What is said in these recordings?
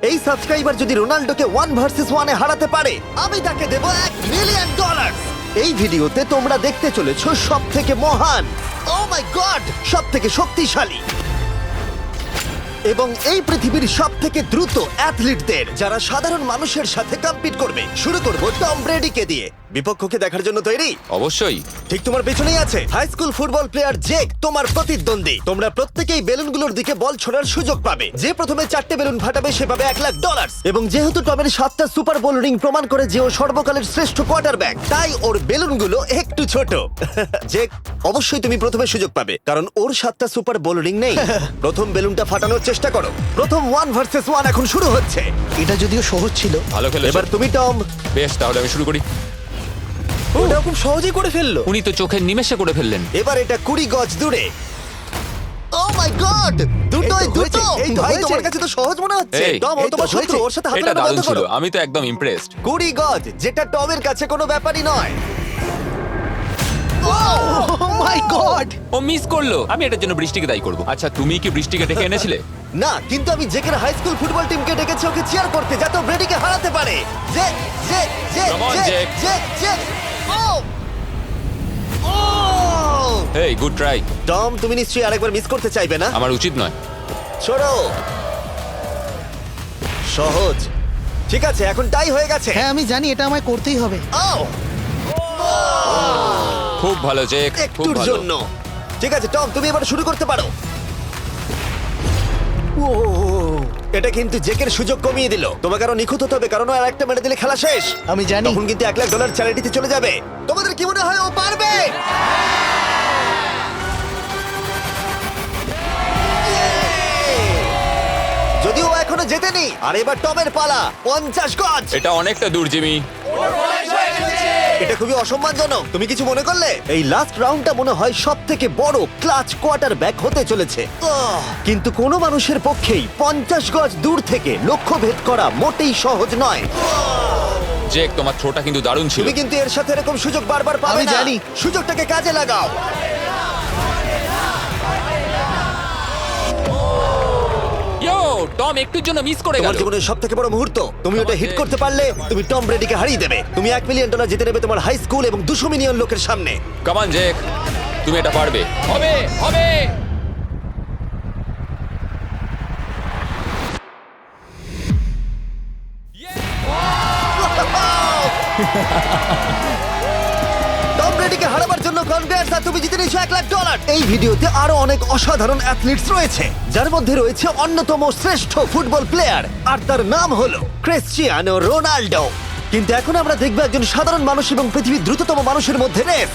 এই সাবস্ক্রাইবার যদি রোনাল্ডোকে 1 ভার্সেস 1 এ হারাতে পারে আমি তাকে দেব $1 মিলিয়ন। এই ভিডিওতে তোমরা দেখতে চলেছো সব থেকে মহান, ও মাই গড, সব থেকে শক্তিশালী এবং এই পৃথিবীর সব থেকে দ্রুত অ্যাথলিটদের যারা সাধারণ মানুষের সাথে কম্পিট করবে। শুরু করব টম ব্রেডিকে দিয়ে। বিপক্ষকে দেখার জন্য তৈরি? অবশ্যই। ঠিক তোমার পেছনেই আছে high school football player Jake, তোমার প্রতিদ্বন্দ্বী। তোমরা প্রত্যেকেই বেলুনগুলোর দিকে বল ছোড়ার সুযোগ পাবে। যে প্রথমে 4টে বেলুন ফাটাবে সে পাবে $1,00,000। এবং যেহেতু টমের 7টা সুপার বোল রিং প্রমাণ করে যে ও সর্বকালের শ্রেষ্ঠ কোয়ার্টারব্যাক, তাই ওর বেলুনগুলো একটু ছোট। জেক, অবশ্যই তুমি প্রথমে সুযোগ পাবে কারণ ওর 7টা সুপার বোল রিং নেই। প্রথম বেলুনটা ফাটানোর চেষ্টা করো। প্রথম 1 ভার্সেস 1 এখন শুরু হচ্ছে। এটা যদিও সহজ ছিল। ভালো খেলেছো। এবার তুমি টম। বেশ, তাহলে আমি শুরু করি। ওটা খুব সহজেই করে ফেললো। উনি তো চোখের নিমেষে করে ফেললেন। এবার এটা 20 গজ দূরে। ও মাই গড, দুটোই এই তো হয়েছে, দুটো। এই তো ভাই হয়েছে। তোমার কাছে তো সহজ মনে হচ্ছে। এই, টম, ও এই তো তোমার শত্রু, হয়েছে। ওর সাথে হাত এটা মেলানো দারুণ বন্ধ ছিল, করো। আমি তো একদম ইমপ্রেসড। 20 গজ, যেটা টমের কাছে কোনো ব্যাপারই নয়। ও মাই গড! ও মিস করলো। আমি এটার জন্য বৃষ্টিকে দায়ী করব। আচ্ছা, তুমি কি বৃষ্টিকে ডেকে এনেছিলে? না, কিন্তু আমি জেকের হাই স্কুল ফুটবল টিমকে ডেকেছি ওকে চিয়ার করতে যাতে ও ব্রেডিকে হারাতে পারে। Jay Jay Jay Come on, Jay Jake. Jay Jay ও ও এই, গুড ট্রাই। টম, তুমি নিশ্চয়ই আরেকবার মিস করতে চাইবে না? আমার উচিত নয়। ছোড়ো। সহজ। ঠিক আছে, এখন টাই হয়ে গেছে। হ্যাঁ, আমি জানি এটা আমায় করতেই হবে। ও খুব ভালো জেক, খুব একটুর ভালো। জন্য। ঠিক আছে টম, তুমি এবার শুরু করতে পারো। ও, এটা কিন্তু জেকের সুযোগ কমিয়ে দিল। তোমাকে আরো নিখুঁত হতে হবে কারণ ও আর একটা মেরে দিলে খেলা শেষ। আমি জানি। তখন কিন্তু $1,00,000 চ্যারিটিতে চলে যাবে। তোমাদের কি মনে হয় ও পারবে? যদিও ও এখনো জেতেনি। আর এবার টমের পালা। 50 গজ। এটা অনেকটা দূর, জিমি। এটা খুবই অসম্মানজনক। তুমি কিছু মনে করলে? এই লাস্ট রাউন্ডটা মনে হয় সব থেকে বড় ক্লাচ কোয়ার্টারব্যাক হতে চলেছে। কিন্তু কোনো মানুষের পক্ষেই 50 গজ দূর থেকে লক্ষ্য ভেদ করা মোটেই সহজ নয়। জেক, তোমার থ্রোটা কিন্তু দারুণ ছিল। তুমি কিন্তু এর সাথে এরকম সুযোগ বারবার পাবে আমি না। জানি। সুযোগটাকে কাজে লাগাও। ইয়ো, টম একটুর জন্য মিস করে তোমার গেল। জীবনের সব থেকে বড় মুহূর্ত। তুমি ওটা হিট করতে পারলে তুমি টম ব্রেডিকে হারিয়ে দেবে। তুমি $1 মিলিয়ন জিতে নেবে তোমার হাই স্কুল এবং 200 মিলিয়ন লোকের সামনে। কাম অন জেক, তুমি এটা পারবে। হবে, হবে। টম ব্রেডিকে হারাবার জন্য কনগ্রেটস, আর তুমি জিতে নিয়েছো $1,00,000। এই ভিডিওতে আরো অনেক অসাধারণ অ্যাথলিটস রয়েছে যার মধ্যে রয়েছে অন্যতম শ্রেষ্ঠ ফুটবল প্লেয়ার আর তার নাম হলো ক্রিশ্চিয়ানো রোনাল্ডো। কিন্তু এখন আমরা দেখব একজন সাধারণ মানুষ এবং পৃথিবীর দ্রুততম মানুষের মধ্যে রেস।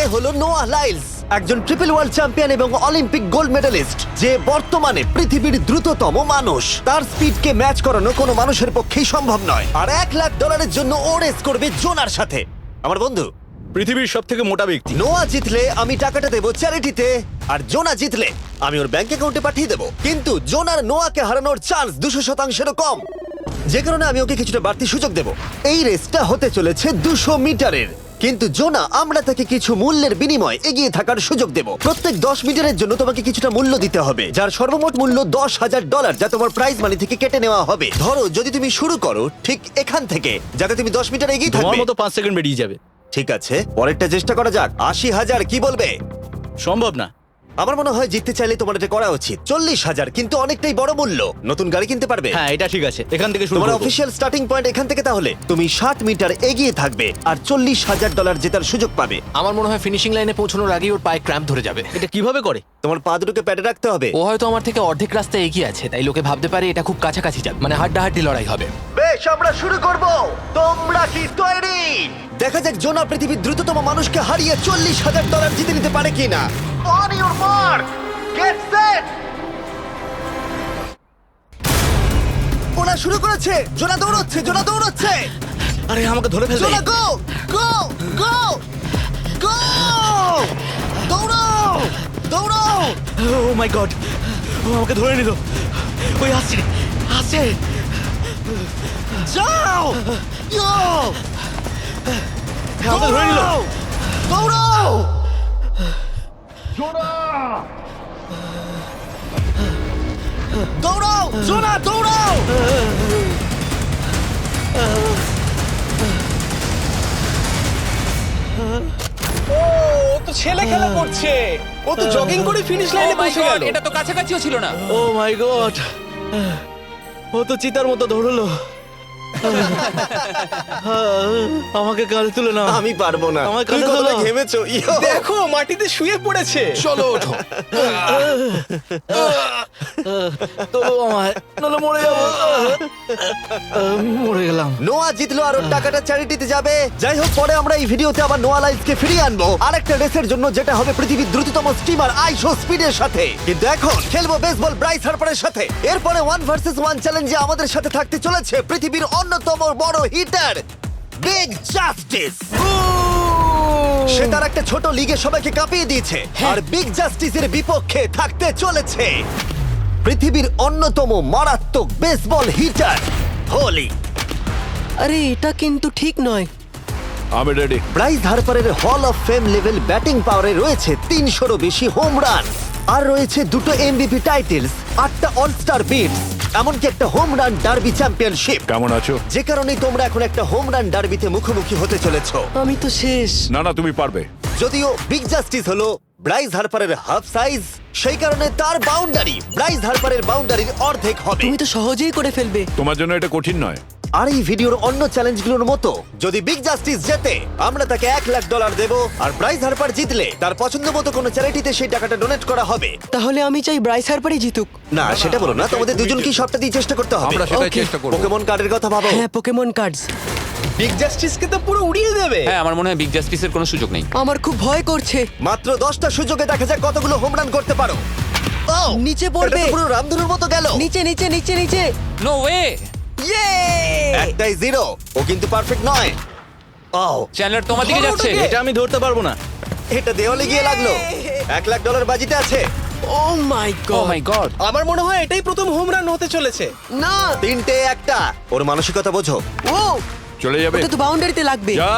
এ হলো নোয়াহ লাইলস, একজন ট্রিপল ওয়ার্ল্ড চ্যাম্পিয়ন এবং অলিম্পিক গোল্ড মেডালিস্ট, যে বর্তমানে পৃথিবীর দ্রুততম মানুষ। তার স্পিডকে ম্যাচ করানো কোনো মানুষের পক্ষেই সম্ভব নয়। আর $1,00,000 জন্য ও রেস করবে জোনার সাথে, আমার বন্ধু। পৃথিবীর সব থেকে মোটা ব্যক্তি। নোয়া জিতলে আমি টাকাটা দেবো চ্যারিটিতে, আর জোনা জিতলে আমি ওর ব্যাংক অ্যাকাউন্টে পাঠিয়ে দেবো। কিন্তু জোনার নোয়াকে হারানোর চান্স 200%-এরও কম, যে কারণে আমি ওকে কিছুটা বাড়তি সুযোগ দেবো। এই রেসটা হতে চলেছে 200 মিটারের। কিন্তু জোনা, আমরা তাকে কিছু মূল্যের বিনিময়ে এগিয়ে থাকার সুযোগ দেব। প্রত্যেক 10 মিটারের জন্য তোমাকে কিছুটা মূল্য দিতে হবে, যার সর্বমোট মূল্য $10,000, যা তোমার প্রাইজ মানি থেকে কেটে নেওয়া হবে। ধরো যদি তুমি শুরু করো ঠিক এখান থেকে, যাতে তুমি 10 মিটার এগিয়ে তোমার থাকবে। মতো 5 সেকেন্ড বেরিয়ে যাবে। ঠিক আছে, পরেরটা চেষ্টা করা যাক। 80,000, কি বলবে? সম্ভব না। আমার মনে হয় জিততে চাইলে তোমার এটা করা উচিত। 40,000 কিন্তু অনেকটাই বড় মূল্য। নতুন গাড়ি কিনতে পারবে। হ্যাঁ, এটা ঠিক আছে, এখান থেকে শুরু তোমার করব। অফিসিয়াল স্টার্টিং পয়েন্ট এখান থেকে। তাহলে তুমি 60 মিটার এগিয়ে থাকবে আর $40,000 জেতার সুযোগ পাবে। আমার মনে হয় ফিনিশিং লাইনে পৌঁছানোর আগেই ওর পায়ে ক্র্যাম্প ধরে যাবে। এটা কিভাবে করে? তোমার পা দুটোকে প্যাডে রাখতে হবে। ও হয়তো আমার থেকে অর্ধেক রাস্তা এগিয়ে আছে, তাই লোকে ভাবতে পারে এটা খুব কাছাকাছি যাবে, মানে হাড্ডাহাড্ডি লড়াই হবে। বেশ, আমরা শুরু করব। তোমরা কি তৈরি? দেখা যাক জোনা পৃথিবীর দ্রুততম মানুষকে হারিয়ে $40,000 জিতে নিতে পারে কিনা। On your mark, get set. ওরা শুরু করেছে। জোনা দৌড়চ্ছে, জোনা দৌড়চ্ছে। আরে আমাকে ধরে ফেলবে। জোনা গো গো গো গো! দৌড়াও দৌড়াও! ও মাই গড, ও আমাকে ধরে নিল। ওই আসছে, আসছে। যাও! ইয়ো! আমাকে ধরে নিল। দৌড়াও! দৌড়াও! জোনা দৌড়াও! ছেলে খেলা করছে ও তো জগিং করে ফিনিশ Oh লাইনে my পৌঁছে God, গেল এটা তো কাছাকাছিও ছিল না। ও মাই গড ও তো চিতার মতো ধরলো আমাকে কাঁধে তুলে না আমি পারবো না। আমার তুমি কাঁধে কতটা তোলো। ঘেমেছো ইয়ো। দেখো মাটিতে শুয়ে পড়েছে চলো ওঠো। তো আমায় নলে মরে যাবো মরে গেলাম নোয়া জিতলো আর ওর টাকাটা চ্যারিটিতে যাবে। যাই হোক, পরে আমরা এই ভিডিওতে আবার নোয়া লাইফকে ফিরিয়ে আনবো আরেকটা রেসের জন্য, যেটা হবে পৃথিবীর দ্রুততম স্টিমার আইশো স্পিডের সাথে। কিন্তু এখন খেলবো বেসবল ব্রাইস হার্পারের সাথে। এরপরে 1 ভার্সেস 1 চ্যালেঞ্জে আমাদের সাথে থাকতে চলেছে পৃথিবীর অন্যতম বড় হিটার বিগ জাস্টিস। সে তার একটা ছোট লিগে সবাইকে কাঁপিয়ে দিয়েছে, আর বিগ জাস্টিসের বিপক্ষে থাকতে চলেছে পৃথিবীর অন্যতম মারাত্মক বেসবল হিটার হোলি। আরে এটা কিন্তু ঠিক নয়। আমি ready. Bryce হার্পারের hall of fame level batting পাওয়ারে রয়েছে 300-রও বেশি হোম রান, আর রয়েছে 2টো এমভিপি টাইটেলস, 8টা অলস্টার বিটস, এমনকি একটা হোম রান ডার্বি চ্যাম্পিয়নশিপ। কেমন আছো? যে কারণেই তোমরা এখন একটা হোম রান ডার্বিতে মুখোমুখি হতে চলেছো। আমি তো শেষ। না না, তুমি পারবে। যদিও বিগ জাস্টিস হলো ব্রাইস হার্পারের হাফ সাইজ, সেই কারণে তার বাউন্ডারি ব্রাইস হার্পারের বাউন্ডারির অর্ধেক হবে। তুমি তো সহজেই করে ফেলবে। তোমার জন্য এটা কঠিন নয়। আর এই ভিডিওর অন্য চ্যালেঞ্জগুলোর মতো যদি বিগ জাস্টিস জেতে আমরা তাকে $1,00,000 দেব, আর ব্রাইস হার্পার জিতলে তার পছন্দ মতো কোনো চ্যারিটিতে সেই টাকাটা ডোনেট করা হবে। তাহলে আমি চাই ব্রাইস হার্পারই জিতুক। না, সেটা বলো না, তোমাদের দুজনকেই সবটা দিয়ে চেষ্টা করতে হবে। আমরা সেটাই Okay. চেষ্টা করব। পোকেমন কার্ডের কথা ভাবো। হ্যাঁ, পোকেমন কার্ডস। বিগ জাস্টিসকে তো পুরো উড়িয়ে দেবে হ্যাঁ, আমার মনে হয় বিগ জাস্টিসের কোনো সুযোগ নেই। আমার খুব ভয় করছে। মাত্র 10টা সুযোগে দেখা যাক কতগুলো হোম রান করতে পারো। ও, নিচে এটা পড়বে। তো পুরো রামধনুর মতো গেল। নিচে নিচে নিচে নিচে। No way. ইয়ে! একটাই জিরো, ও কিন্তু পারফেক্ট নয়। ও, চ্যানেলার তোমার দিকে যাচ্ছে। এটা আমি ধরতে পারবো না এটা দেওয়ালে গিয়ে লাগলো। $1,00,000 বাজিতে আছে। ও মাই ও গড। মাই গড। আমার মনে হয় এটাই প্রথম হোম রান হতে চলেছে না। 3টে একটা। ওর মানসিকতা বোঝো। ও, চলে যাবে। ওটা তো বাউন্ডারিতে লাগবে। যা।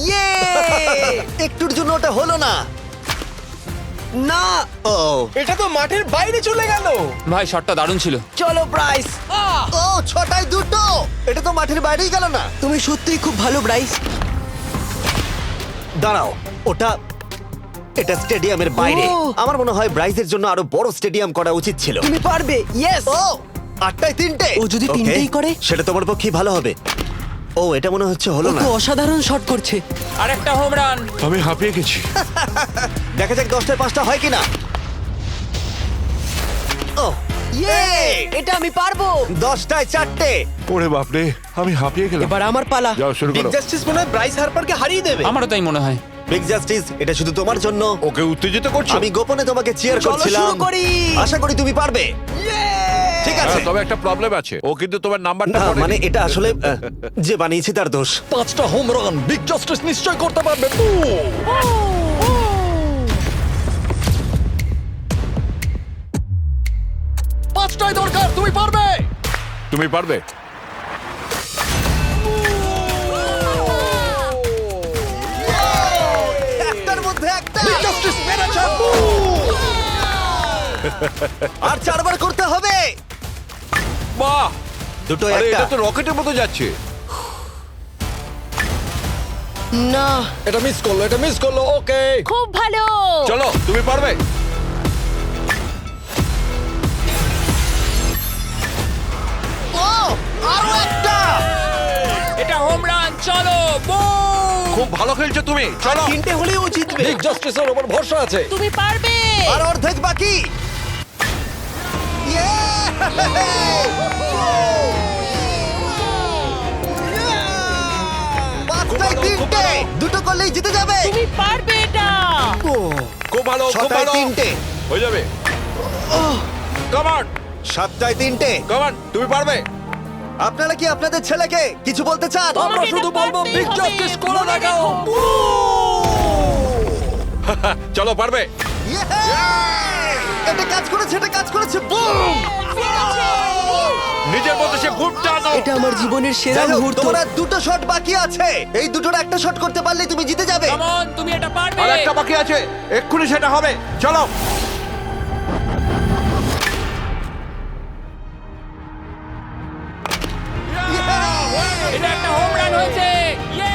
ইয়ে! একটুর জন্য ওটা হলো না। না। ও, এটা তো মাঠের বাইরে চলে গেল ভাই শটটা দারুণ ছিল। চলো ব্রাইস। ও, 6টায় 2টো। এটা তো মাঠের বাইরেই গেল না। তুমি সত্যিই খুব ভালো ব্রাইস। দাঁড়াও, এটা স্টেডিয়ামের বাইরে। ও। আমার মনে হয় ব্রাইজের জন্য আরো বড় স্টেডিয়াম করা উচিত ছিল। তুমি পারবে। ইয়েস। ও, 8টায় 3টে। ও যদি Okay, তিনটেই করে? সেটা তোমার পক্ষেই ভালো হবে। ও, এটা মনে হচ্ছে ও হলো না। তো অসাধারণ শট করছে। আরেকটা হোম রান। আমি হাঁপিয়ে গেছি। দেখা যাক 10টায় 5টা হয় কিনা। ও, ইয়ে! এটা আমি পারবো। 10টায় 4টে। ওরে বাপরে, আমি হাঁপিয়ে গেলাম। এবার আমার পালা। যাও শুরু বিগ করো। জাস্টিস মনে হয় ব্রাইস হার্পারকে হারিয়ে দেবে আমারও তাই মনে হয়। বিগ জাস্টিস, এটা শুধু তোমার জন্য। ওকে উত্তেজিত করছো? আমি গোপনে তোমাকে চিয়ার চলো করছিলাম। শুরু করি। আশা করি তুমি পারবে। ঠিক আছে। হ্যাঁ, তবে একটা প্রবলেম আছে, ও কিন্তু তোমার নাম্বারটা না, মানে এটা আসলে যে বানিয়েছে তার দোষ। 5টা হোম রান বিগ জাস্টিস নিশ্চয় করতে পারবে। পাঁচটাই দরকার, তুমি পারবে। তুমি পারবে। একটার মধ্যে একটা। বিগ জাস্টিস মেরেছে। আর 4বার করতে হবে। বাহ, দুটো আরে একটা। এটা তো রকেটের মতো যাচ্ছে। না। এটা মিস করলো। ওকে, খুব ভালো। চলো, তুমি পারবে। ও, আরো একটা। এটা হোম রান। চলো বুম। খুব ভালো খেলছো তুমি, চলো। 3টে হলেও ও জিতবে বিগ জাস্টিসের উপর ভরসা আছে। তুমি পারবে। আর অর্ধেক বাকি। Yeah! 5টায় 3টে। দুটো করলেই জিতে যাবে। তুমি পারবে এটা। খুব ভালো, খুব 6টায় ভালো। 3টে। হয়ে যাবে। কাম অন, 7টায় 3টে। কাম অন, তুমি পারবে। আপনারা কি আপনাদের ছেলেকে কিছু বলতে চান? আমরা তোমাকে শুধু এটা বলবো পারতেই বিগ হবে। জাস্টিস করে মনে দেখাও। রেখো। চলো, পারবে। Yeah! এটা কাজ করেছে, এটা কাজ করেছে। বুম! নিজের মতো সে খুব টানো। এটা আমার জীবনের সেরা যাই হোক, মুহূর্ত। তোমার আর 2টো শট বাকি আছে। এই দুটোর একটা শট করতে পারলে তুমি জিতে যাবে। কাম অন, তুমি এটা পারবে। আর একটা বাকি আছে, এক্ষুনি সেটা হবে। চলো। এটা একটা হোম রান হয়েছে। ইয়ে!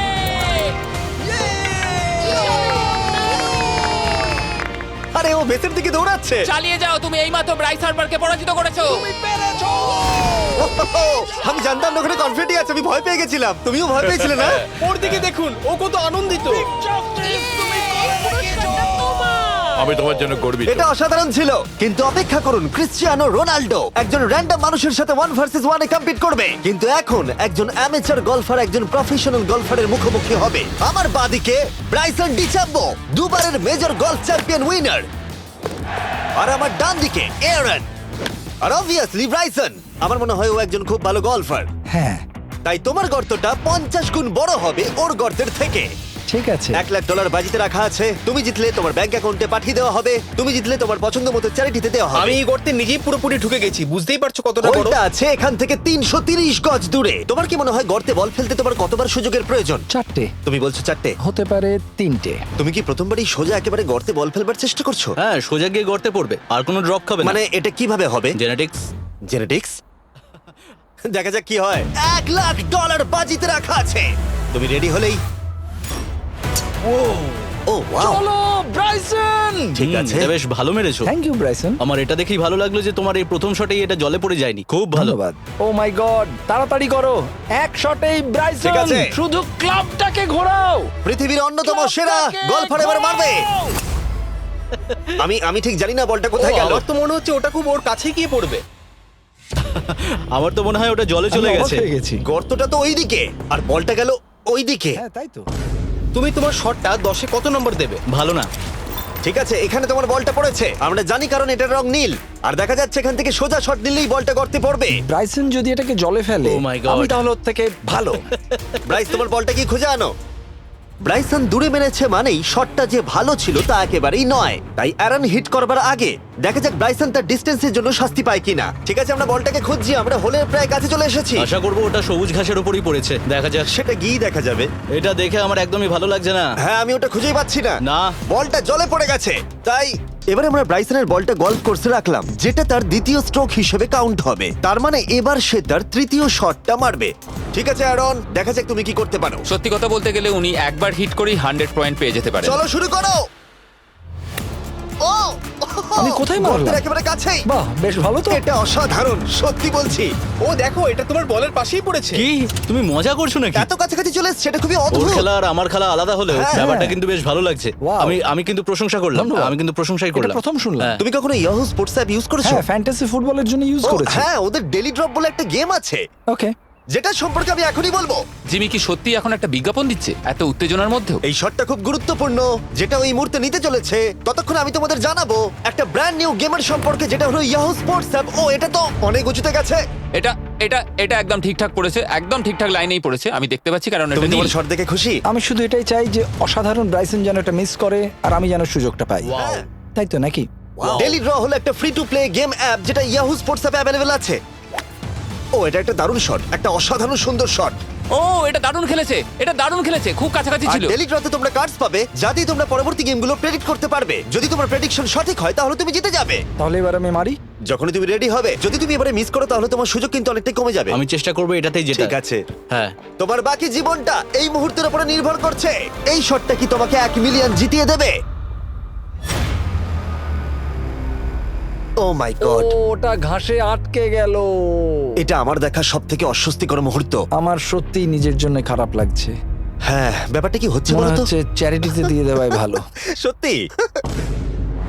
আরে ও বেসের দিকে দৌড়াচ্ছে। চালিয়ে যাও, তুমি এইমাত্র ব্রাইস হার্বারকে পরাজিত করেছো। আমি জানতাম না ওখানে কনফিডেন্ট আছে, আমি ভয় পেয়ে গেছিলাম। তুমিও ভয় পেয়েছিলে না? ওর দিকে দেখুন, ও কত আনন্দিত। আমি তোমার জন্য গর্বিত। এটা অসাধারণ ছিল, কিন্তু অপেক্ষা করুন, ক্রিশ্চিয়ানো রোনাল্ডো একজন র্যান্ডম মানুষের সাথে 1 ভার্সেস 1 এ কম্পিট করবে, কিন্তু এখন একজন অ্যামেচার গলফার একজন প্রফেশনাল গলফারের মুখোমুখি হবে। আমার বাদিকে ব্রাইসন ডিচাম্বো, দুবারের মেজর গলফ চ্যাম্পিয়ন উইনার, আর আমার ডান দিকে এরন। আর অবভিয়াসলি ব্রাইসন, আমার মনে হয় ও একজন খুব ভালো গলফার। হ্যাঁ, তাই তোমার গর্তটা 50 গুণ বড় হবে ওর গর্তের থেকে। ঠিক আছে। $1,00,000 বাজিতে রাখা আছে। তুমি জিতলে তোমার ব্যাংক অ্যাকাউন্টে পাঠিয়ে দেওয়া হবে, তুমি জিতলে তোমার পছন্দ মতো চ্যারিটিতে দেওয়া হবে। আমি এই গর্তে নিজেই পুরোপুরি ঢুকে গেছি, বুঝতেই পারছো কতটা বড়। ওটা আছে এখান থেকে 330 গজ দূরে। তোমার কি মনে হয় গর্তে বল ফেলতে তোমার কতবার সুযোগের প্রয়োজন? 4টে তুমি বলছো 4টে, হতে পারে 3টে। তুমি কি প্রথমবারই সোজা একেবারে গর্তে বল ফেলবার চেষ্টা করছো? হ্যাঁ, সোজা গিয়ে গর্তে পড়বে, আর কোনো ড্রপ খাবে না। মানে এটা কিভাবে হবে? জেনেটিক্স। জেনেটিক্স? দেখা যাক কি হয়। $1,00,000 বাজিতে রাখা আছে। তুমি রেডি হলেই ও ওয়াও, চলো ব্রাইসন। ঠিক আছে। এটা বেশ ভালো মেরেছো। Thank you Bryson. আমার এটা দেখেই ভালো লাগলো যে তোমার এই প্রথম শটেই এটা জলে পড়ে যায়নি। খুব ভালো। ধন্যবাদ। ও মাই গড, তাড়াতাড়ি করো, এক শটেই ব্রাইসন। ঠিক আছে। শুধু ক্লাবটাকে ঘোরাও। পৃথিবীর অন্যতম সেরা গলফার এবার মারবে। আমি ঠিক জানি না বলটা কোথায় গেল। আমার তো মনে হচ্ছে ওটা খুব ওর কাছেই গিয়ে পড়বে। আমার তো মনে হয় ওটা জলে চলে আমি অবাক গেছে। হয়ে গেছি। গর্তটা তো ওইদিকে আর বলটা গেল ওইদিকে। হ্যাঁ, তাই তো। তুমি তোমার শটটা 10-এ কত নম্বর দেবে? ভালো না। ঠিক আছে, এখানে তোমার বলটা পড়েছে, আমরা জানি কারণ এটার রং নীল। আর দেখা যাচ্ছে এখান থেকে সোজা শট নিলেই বলটা গর্তে পড়বে। ব্রাইসন যদি এটাকে জলে ফেলে, Oh my God. আমি তাহলে ওর থেকে ভালো। ব্রাইস, তোমার বলটা কি খুঁজে আনো। ব্রাইসন দূরে মেরেছে মানেই শটটা যে ভালো ছিল তা একেবারেই নয়। তাই অ্যারন হিট করবার আগে দেখা যাক ব্রাইসন তার ডিস্টেন্সের জন্য শাস্তি পায় কিনা। ঠিক আছে, আমরা বলটাকে খুঁজছি, আমরা হোলের প্রায় কাছে চলে এসেছি। আশা করবো ওটা সবুজ ঘাসের উপরই পড়েছে। দেখা যাক। সেটা গিয়ে দেখা যাবে। এটা দেখে আমার একদমই ভালো লাগছে না। হ্যাঁ, আমি ওটা খুঁজেই পাচ্ছি না। না। বলটা জলে পড়ে গেছে। তাই এবারে আমরা ব্রাইসনের বলটা গলফ কোর্সে রাখলাম, যেটা তার দ্বিতীয় স্ট্রোক হিসেবে কাউন্ট হবে। তার মানে এবার সে তার তৃতীয় শটটা মারবে। ঠিক আছে অ্যারন, দেখা যাক তুমি কি করতে পারো। সত্যি কথা বলতে গেলে উনি একবার হিট করেই 100 পয়েন্ট পেয়ে যেতে পারেন। চলো শুরু করো। ও আমি কোথায় মারলাম? গর্তের একেবারে কাছেই। বাহ, বেশ ভালো তো। এটা অসাধারণ, সত্যি বলছি। ও দেখো, এটা তোমার বলের পাশেই পড়েছে। কি তুমি মজা করছো নাকি? এত কাছাকাছি চলে এসেছে, এটা খুবই ওর অদ্ভুত। খেলা আর আমার খেলা আলাদা হলেও হ্যাঁ। ব্যাপারটা কিন্তু বেশ ভালো লাগছে। Wow. আমি কিন্তু প্রশংসা করলাম। ধন্যবাদ। আমি কিন্তু প্রশংসাই এটা করলাম। প্রথম শুনলাম। হ্যাঁ। তুমি কখনো ইয়াহু স্পোর্টস অ্যাপ ইউজ করেছো? হ্যাঁ, ফ্যান্টাসি ফুটবলের জন্য ইউজ ও, করেছি। হ্যাঁ, ওদের ডেলি ড্রপ বলে একটা গেম আছে, ওকে। যেটা সম্পর্কে আমি এখনই বলবো। জিমি কি সত্যি এখন একটা বিজ্ঞাপন দিচ্ছে এত উত্তেজনার মধ্যেও? এই শটটা খুব গুরুত্বপূর্ণ, যেটা ওই মুহূর্তে নিতে চলেছে। ততক্ষণ আমি তোমাদের জানাবো একটা ব্র্যান্ড নিউ গেমের সম্পর্কে, যেটা হলো ইয়াহু স্পোর্টস অ্যাপ। ও, এটা তো অনেক উঁচুতে গেছে। এটা এটা এটা একদম ঠিকঠাক পড়েছে, একদম ঠিকঠাক লাইনেই পড়েছে। আমি দেখতে পাচ্ছি কারণ এটা তুমি নীল। তোমার শট দেখে খুশি? আমি শুধু এটাই চাই যে অসাধারণ ব্রাইসন যেন এটা মিস করে আর আমি যেন সুযোগটা পাই। হ্যাঁ। তাই তো নাকি? ডেলি ড্র হলো একটা free to play game app, যেটা ইয়াহু স্পোর্টস অ্যাপে অ্যাভেলেবল আছে। ও, এটা একটা দারুণ শট, একটা অসাধারণ সুন্দর শট। ও, এটা দারুণ খেলেছে, এটা দারুণ খেলেছে, খুব কাছাকাছি আর ছিল। ডেলি ড্রতে তোমরা কার্ডস পাবে, যাতে তোমরা পরবর্তী গেমগুলো প্রেডিক্ট করতে পারবে। যদি তোমার প্রেডিকশন সঠিক হয় তাহলে তুমি জিতে যাবে। তাহলে এবার আমি মারি। যখনই তুমি রেডি হবে, যদি তুমি এবারে মিস করো তাহলে তোমার সুযোগ কিন্তু অনেকটাই কমে যাবে। আমি চেষ্টা করবো এটাতেই যেটা। ঠিক আছে, হ্যাঁ। তোমার বাকি জীবনটা এই মুহূর্তের উপরে নির্ভর করছে। এই শটটা কি তোমাকে 1 মিলিয়ন জিতিয়ে দেবে? ও মাই গড, ওটা ঘাসে আটকে গেল। এটা আমার দেখা সবথেকে অস্বস্তিকর মুহূর্ত। আমার সত্যিই নিজের জন্য খারাপ লাগছে। হ্যাঁ, ব্যাপারটা কি হচ্ছে মনে বলো তো? হচ্ছে চ্যারিটিতে দিয়ে দেওয়াই ভালো। সত্যি।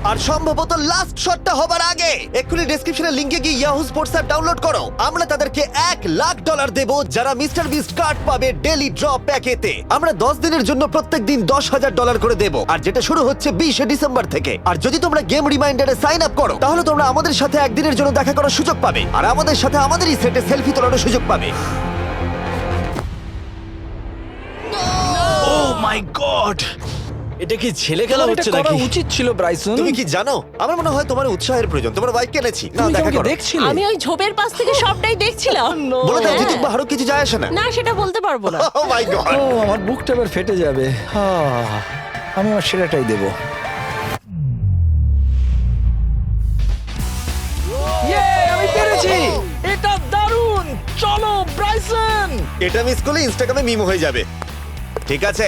আর সম্ভবত লাস্ট শটটা হবার আগে এক্ষুনি ডেসক্রিপশনের লিংকে গিয়ে ইয়াহু স্পোর্টস অ্যাপ ডাউনলোড করো। আমরা তাদেরকে $1,00,000 দেব যারা মিস্টার বিস্ট কার্ড পাবে ডেলি ড্র প্যাকেতে। আমরা 10 দিনের জন্য প্রত্যেক দিন $10,000 করে দেব, আর যেটা শুরু হচ্ছে 20 ডিসেম্বর থেকে। আর যদি তোমরা গেম রিমাইন্ডারে সাইন আপ করো, তাহলে তোমরা আমাদের সাথে একদিনের জন্য দেখা করার সুযোগ পাবে, আর আমাদের সাথে আমাদেরই সেটে সেলফি তোলার সুযোগ পাবে। ও মাই গড, এটা কি ছেলে খেলা তোমার এটা হচ্ছে করা নাকি? উচিত ছিল ব্রাইসন। তুমি কি জানো, আমার মনে হয় তোমার উৎসাহের প্রয়োজন। তোমার বাইক কিনেছি, না তুমি দেখা আমাকে করো। দেখছিলে? আমি ওই ঝোপের পাশ থেকে সবটাই দেখছিলাম। বলে দাও হ্যাঁ। জিতুক বা হারুক, কিছু যায় আসে না। না, সেটা বলতে পারবো না। ও মাই গড, ও, আমার বুকটা এবার ফেটে যাবে। আমি আমার সেরাটাই দেব। আমি পেরেছি। এটা দারুণ। চলো ব্রাইসন। এটা মিস করলে ইনস্টাগ্রামে মিম হয়ে যাবে। ঠিক আছে,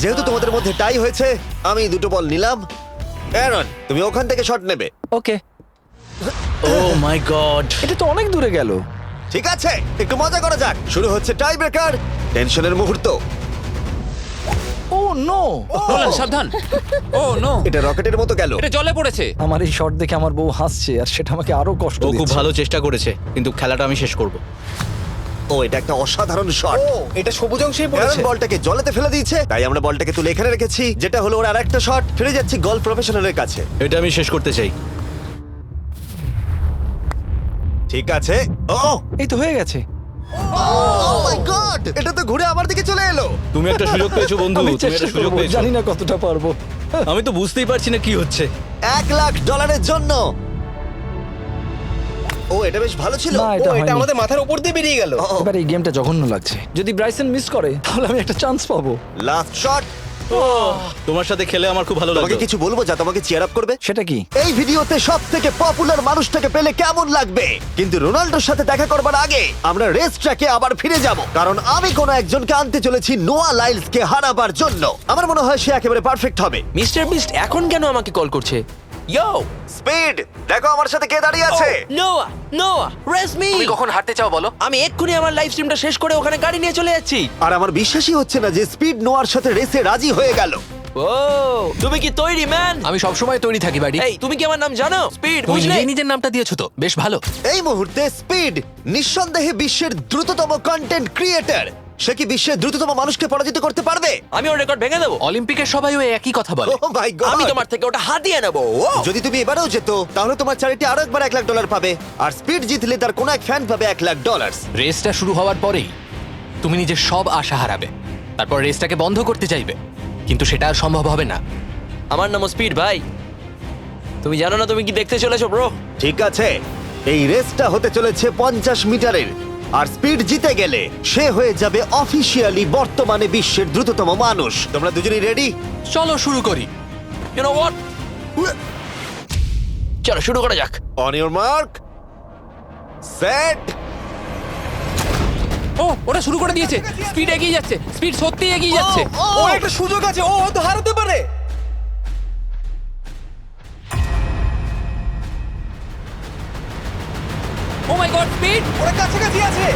যেহেতু তোমাদের মধ্যে টাই হয়েছে, আমি 2টো বল নিলাম। অ্যারন, তুমি ওখান থেকে শট নেবে। ওকে, ও মাই গড। এটা তো অনেক দূরে গেল। ঠিক আছে, একটু মজা করা যাক। শুরু হচ্ছে টাই ব্রেকার, টেনশনের মুহূর্ত। ও নো, নোলান সাবধান। ও নো, এটা রকেটের মতো গেল। এটা জলে পড়েছে। আমার এই শট দেখে আমার বউ হাসছে আর সেটা আমাকে আরো কষ্ট ও খুব দিচ্ছে। ভালো চেষ্টা করেছে, কিন্তু খেলাটা আমি শেষ করব। ও, এটা একটা অসাধারণ শট। ও এটা সবুজ অংশেই অ্যারন পড়েছে। বলটাকে জলেতে ফেলে দিয়েছে, তাই আমরা বলটাকে তুলে এখানে রেখেছি, যেটা হলো ওর আরেকটা শট। ফিরে যাচ্ছি গলফ প্রফেশনালের কাছে। এটা আমি শেষ করতে চাই। ঠিক আছে। ও এই তো হয়ে গেছে। মাই গড, এটা তো ঘুরে আমার দিকে চলে এলো। তুমি একটা সুযোগ পেয়েছো বন্ধু, আমি তুমি চেষ্টা একটা সুযোগ করবো, পেয়েছো। জানি না কতটা পারবো। আমি তো বুঝতেই পারছি না কি হচ্ছে। $1,00,000 জন্য। ও, এটা বেশ ভালো ছিল। না, ও এটা এটা হয়নি। আমাদের মাথার উপর দিয়ে বেরিয়ে গেল। ও, এবার এই গেমটা জঘন্য লাগছে। যদি ব্রাইসন মিস করে তাহলে আমি একটা চান্স পাবো। Last shot. তোমার সাথে খেলে আমার খুব ভালো তোমাকে লাগলো। কিছু বলবো যা তোমাকে চিয়ার আপ করবে? সেটা কি? এই ভিডিওতে সব থেকে পপুলার মানুষটাকে পেলে কেমন লাগবে? কিন্তু রোনাল্ডোর সাথে দেখা করবার আগে আমরা রেস ট্র্যাকে আবার ফিরে যাব, কারণ আমি কোনো একজনকে আনতে চলেছি নোয়া লাইলসকে হারাবার জন্য। আমার মনে হয় সে একেবারে পারফেক্ট হবে। মিস্টার বিস্ট এখন কেন আমাকে কল করছে? ইয়ো, স্পিড, দেখো আমার সাথে কে দাঁড়িয়ে আছে। নোয়া, নোয়া, রেস মি। তুমি কখন হাঁটতে চাও বলো? আমি এক্ষুনি আমার লাইভ স্ট্রিমটা শেষ করে ওখানে গাড়ি নিয়ে চলে যাচ্ছি। আর আমার বিশ্বাসই হচ্ছে না যে স্পিড নোয়ার সাথে রেসে রাজি হয়ে গেল। ও, তুমি কি তৈরি ম্যান? আমি সবসময় তৈরি থাকি বাড়ি। এই, তুমি কি আমার নাম জানো? স্পিড, তুমি বুঝলে? নিজেই নিজের নামটা দিয়েছো তো, বেশ ভালো। এই মুহূর্তে স্পিড নিঃসন্দেহে বিশ্বের দ্রুততম কন্টেন্ট ক্রিয়েটর। সে কি বিশ্বের দ্রুততম মানুষকে পরাজিত করতে পারবে? আমি ওর রেকর্ড ভেঙে দেবো। অলিম্পিকের সবাই ওই একই কথা বলে। Oh my God! আমি তোমার থেকে ওটা হাতিয়ে নেবো। ও, যদি তুমি এবারেও যেত তাহলে তোমার চ্যারিটি আরো একবার $1,00,000 পাবে, আর স্পিড জিতলে তার কোনো এক ফ্যান পাবে $1,00,000। রেসটা শুরু হওয়ার পরেই তুমি নিজের সব আশা হারাবে, তারপর রেসটাকে বন্ধ করতে চাইবে, কিন্তু সেটা আর সম্ভব হবে না। আমার নাম স্পিড ভাই। তুমি জানো না তুমি কি দেখতে চলেছো ব্রো? ঠিক আছে, এই রেসটা হতে চলেছে 50 মিটারের, আর স্পিড জিতে গেলে সে হয়ে যাবে অফিসিয়ালি বর্তমানে বিশ্বের দ্রুততম মানুষ। তোমরা দুজনেই রেডি? চলো শুরু করি। You know what? চলো শুরু করা যাক। On your mark, set. ও, ওটা শুরু করে দিয়েছে। স্পিড এগিয়ে যাচ্ছে, স্পিড সত্যি এগিয়ে যাচ্ছে। ও একটা সুযোগ আছে, ও হয়তো হারাতে পারে। ও মাই গড, স্পিড! ওরা কাছাকাছি আছে।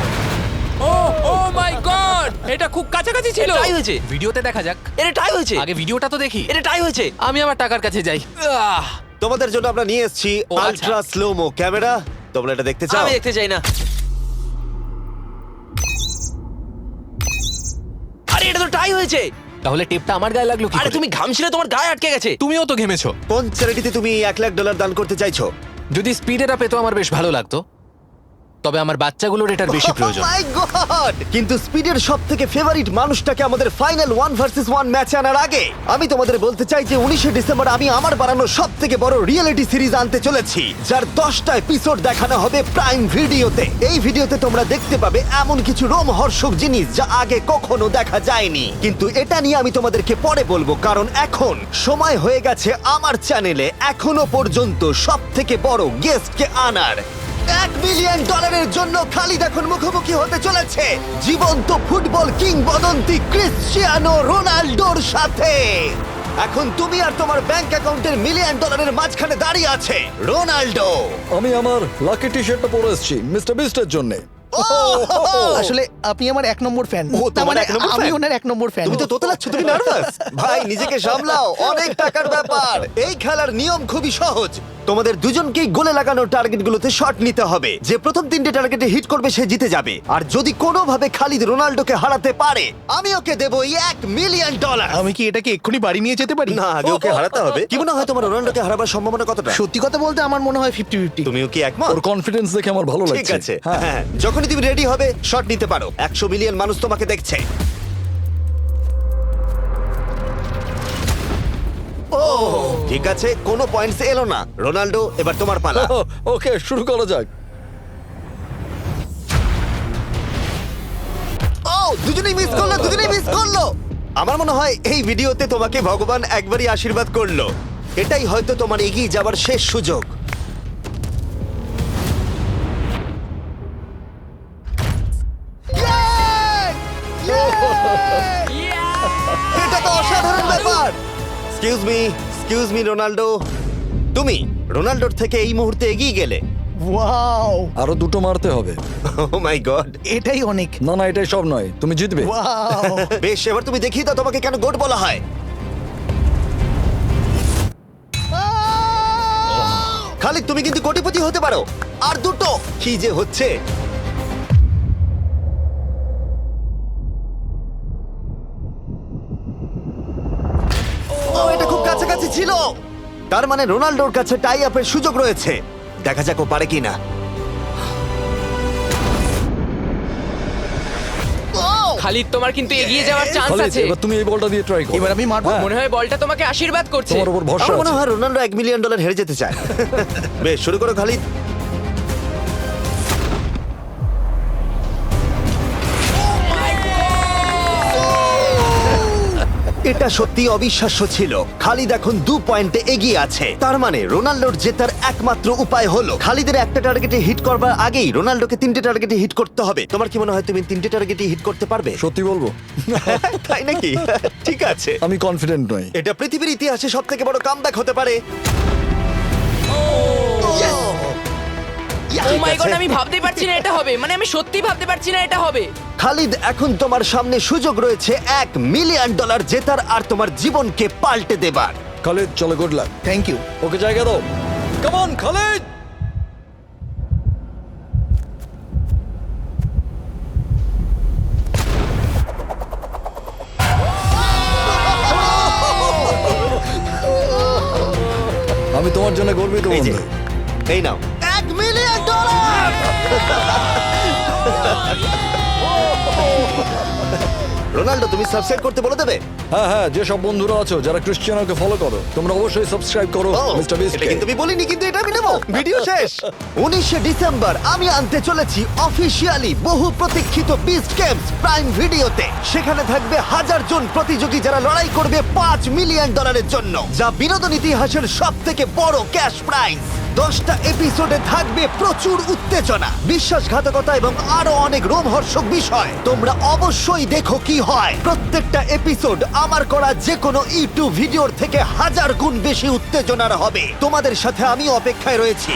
ও, ও মাই গড, এটা খুব কাছাকাছি ছিল। টাই হয়েছে। ভিডিওতে দেখা যাক। এটা টাই হয়েছে। আগে ভিডিওটা তো দেখি। এটা টাই হয়েছে। আমি আমার টাকার কাছে যাই। আহ! তোমাদের জন্য আমরা নিয়ে এসেছি ও, আচ্ছা। Ultra slomo camera. তোমরা এটা দেখতে চাও? আমি দেখতে চাই না। আরে এটা তো টাই হয়েছে। তাহলে টেপটা আমার গায়ে লাগলো কি আরে করে? তুমি ঘামছিলে, তোমার গায়ে আটকে গেছে। তুমিও তো ঘেমেছো। কোন চ্যারিটিতে তুমি $1,00,000 দান করতে চাইছো? যদি স্পিডেরা পেতো আমার বেশ ভালো লাগতো, তবে আমার বাচ্চাগুলোর এটার বেশি প্রয়োজন। Oh my God! কিন্তু স্পিডের সবথেকে ফেভারিট মানুষটাকে আমাদের ফাইনাল 1 ভার্সেস 1 ম্যাচে আনার আগে আমি তোমাদের বলতে চাই যে 19শে ডিসেম্বর আমি আমার বানানো সবথেকে বড় রিয়েলিটি সিরিজ আনতে চলেছি, যার 10টা এপিসোড দেখানো হবে প্রাইম ভিডিওতে। এই ভিডিওতে তোমরা দেখতে পাবে এমন কিছু রোমহর্ষক জিনিস যা আগে কখনো দেখা যায়নি, কিন্তু এটা নিয়ে আমি তোমাদেরকে পরে বলবো, কারণ এখন সময় হয়ে গেছে আমার চ্যানেলে এখনো পর্যন্ত সবথেকে বড় গেস্টকে আনার। $1 মিলিয়ন জন্য খালিদ এখন মুখোমুখি হতে চলেছে জীবন্ত ফুটবল কিংবদন্তি ক্রিশ্চিয়ানো রোনাল্ডোর সাথে। এখন তুমি আর তোমার ব্যাংক অ্যাকাউন্টের $1 মিলিয়ন মাঝখানে দাঁড়িয়ে আছে রোনাল্ডো। আমি আমার লাকি টি শার্টটা পরে এসেছি মিস্টার বিস্টের জন্য। আসলে আপনি আমার 1 নম্বর ফ্যান। ও, তোমার এক নম্বর আমি fan? ওনার 1 নম্বর ফ্যান। তুমি তো তোতলাচ্ছ, তুমি নার্ভাস? ভাই নিজেকে সামলাও, অনেক টাকার ব্যাপার। এই খেলার নিয়ম খুবই সহজ। তোমাদের দুজনকেই গোলে লাগানো টার্গেটগুলোতে শট নিতে হবে। যে প্রথম 3টে টার্গেটে হিট করবে সে জিতে যাবে, আর যদি কোনোভাবে খালিদ রোনাল্ডোকে হারাতে পারে আমি ওকে দেবো $1 মিলিয়ন। আমি কি এটাকে এক্ষুনি বাড়ি নিয়ে যেতে পারি? না, আগে ওকে হারাতে হবে। কি মনে হয় তোমার রোনাল্ডোকে হারাবার সম্ভাবনা কতটা? সত্যি কথা বলতে আমার মনে হয় 50-50। তুমিও কি একমত? ওর কনফিডেন্স দেখে আমার ভালো লাগছে। ঠিক আছে, হ্যাঁ, যখনই তুমি রেডি হবে শট নিতে পারো। 100 মিলিয়ন মানুষ তোমাকে দেখছে। ও, ঠিক আছে, কোনো পয়েন্টস এলো না। রোনাল্ডো, এবার তোমার পালা। ওকে, শুরু করা যাক। ও, দুজনেই মিস করলো, দুজনেই মিস করলো। আমার মনে হয় এই ভিডিওতে তোমাকে ভগবান একবারই আশীর্বাদ করলো। এটাই হয়তো তোমার এগিয়ে যাবার শেষ সুযোগ। এটা তো অসাধারণ ব্যাপার। Excuse me, excuse me Ronaldo, তুমি রোনাল্ডোর থেকে এই মুহূর্তে এগিয়ে গেলে। ওয়াও, আরো দুটো মারতে হবে। ও মাই গড। এটাই অনেক। না না, এটাই সব নয়, তুমি জিতবে। ওয়াও, বেশ, এবার তুমি দেখিয়ে দাও তোমাকে কেন গোট বলা হয়। খালিদ, তুমি কিন্তু কোটিপতি হতে পারো। আর দুটো। কি যে হচ্ছে। ও, এটা খুব কাছাকাছি ছিল। তার মানে রোনাল্ডোর কাছে টাই আপের সুযোগ রয়েছে। দেখা যাক ও পারে কিনা। খালিদ, তোমার কিন্তু এগিয়ে যাওয়ার চান্স খালিদ, আছে। এবার তুমি এই বলটা দিয়ে ট্রাই করো। এবার আমি মারবো। হ্যাঁ, মনে হয় বলটা তোমাকে আশীর্বাদ করছে। তোমার উপর ভরসা আমার মনে আছে। হয় রোনাল্ডো $1 মিলিয়ন হেরে যেতে চায়। বেশ, শুরু করো খালিদ। এটা সত্যি অবিশ্বাস্য ছিল। খালিদ এখন 2 পয়েন্টে এগিয়ে আছে। তার মানে রোনাল্ডোর জেতার একমাত্র উপায় হলো খালিদের একটা টার্গেটে হিট করবার আগেই রোনাল্ডোকে 3টে টার্গেটে হিট করতে হবে। তোমার কি মনে হয় তুমি 3টে টার্গেটে হিট করতে পারবে? সত্যি বলবো, তাই নাকি? ঠিক আছে। আমি কনফিডেন্ট নই। এটা পৃথিবীর ইতিহাসে সবথেকে বড় কামব্যাক হতে পারে। ও মাই ঠিক গড, আছে। আমি ভাবতেই পারছি না এটা হবে। মানে আমি সত্যি ভাবতে পারছি না এটা হবে। খালিদ, এখন তোমার সামনে সুযোগ রয়েছে $1 মিলিয়ন জেতার আর তোমার জীবনকে পাল্টে দেবার। খালিদ, চলো, গুড লাক। Thank you. ওকে জায়গা দাও। Come on Khalid. আমি তোমার জন্য গর্বিত এই যে, বন্ধু। এই নাও $1 মিলিয়ন। রোনাল্ডো, তুমি সাবস্ক্রাইব করতে বলে দেবে? হ্যাঁ হ্যাঁ, যে সব বন্ধুরা আছো যারা ক্রিশ্চিয়ানোকে ফলো করো, তোমরা অবশ্যই সাবস্ক্রাইব করো ও, মিস্টার বিস্ট। এটা কিন্তু আমি বলিনি, কিন্তু এটা আমি নেবো। ভিডিও শেষ। 19শে ডিসেম্বর আমি আনতে চলেছি অফিসিয়ালি বহু প্রতীক্ষিত বিস্ট গেমস প্রাইম ভিডিওতে। সেখানে থাকবে 1000 জন প্রতিযোগী যারা লড়াই করবে $5 মিলিয়ন জন্য, যা বিনোদন ইতিহাসের সবথেকে বড় ক্যাশ প্রাইজ। 10টা এপিসোডে থাকবে প্রচুর উত্তেজনা, বিশ্বাসঘাতকতা এবং আরো অনেক রোমহর্ষক বিষয়। তোমরা অবশ্যই দেখো কি হয়। প্রত্যেকটা এপিসোড আমার করা যে কোনো ইউটিউব ভিডিওর থেকে 1000 গুণ বেশি উত্তেজনার হবে। তোমাদের সাথে আমি অপেক্ষায় রয়েছি।